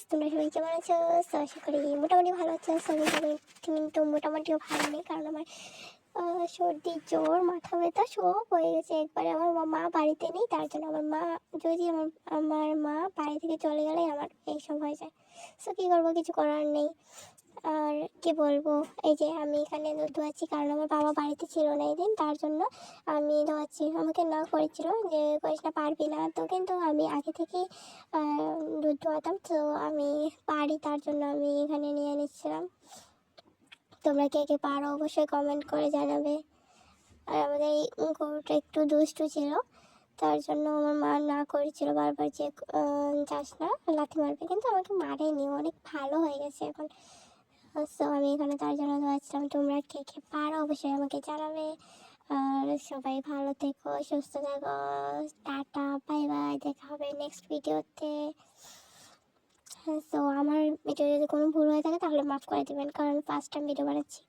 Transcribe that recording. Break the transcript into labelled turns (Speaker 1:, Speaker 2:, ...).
Speaker 1: তোমরা সবাই কেমন আছো? সো আশা করি মোটামুটি ভালো আছো। সবাই কিন্তু মোটামুটিও ভালো নেই, কারণ আমার সর্দি, জ্বর, মাথা ব্যথা সব হয়ে গেছে একবারে। আমার মা বাড়িতে নেই, তার জন্য আমার মা যদি আমার মা বাড়ি থেকে চলে গেলে আমার এইসব হয়ে যায়। সো কী করবো, কিছু করার নেই। আর কি বলবো, এই যে আমি এখানে দুধ দোয়াচ্ছি, কারণ আমার বাবা বাড়িতে ছিল না এই দিন, তার জন্য আমি দোয়াচ্ছি। আমাকে না করেছিল যে করিস না, পারবি না, তো কিন্তু আমি আগে থেকেই দুধ দোয়াতাম, তো আমি পারি, তার জন্য আমি এখানে নিয়ে নিচ্ছিলাম। তোমরা কে কে পারো অবশ্যই কমেন্ট করে জানাবে। আর আমাদের এই গরুটা একটু দুষ্টু ছিল, তার জন্য আমার মা না করেছিল বারবার যে যাস না, লাথি মারবে, কিন্তু আমাকে মারেনি, অনেক ভালো হয়ে গেছে এখন। সো আমি এখানে তার জন্য দোয়াচ্ছিলাম। তোমরা কে কে পারো অবশ্যই আমাকে জানাবে। আর সবাই ভালো থেকো, সুস্থ থাকো। টাটা, বাই বাই, দেখা হবে নেক্সট ভিডিওতে। সো আমার ভিডিও যদি কোনো ভুল হয়ে থাকে তাহলে মাফ করে দেবেন, কারণ আমি ফার্স্ট টাইম ভিডিও বানাচ্ছি।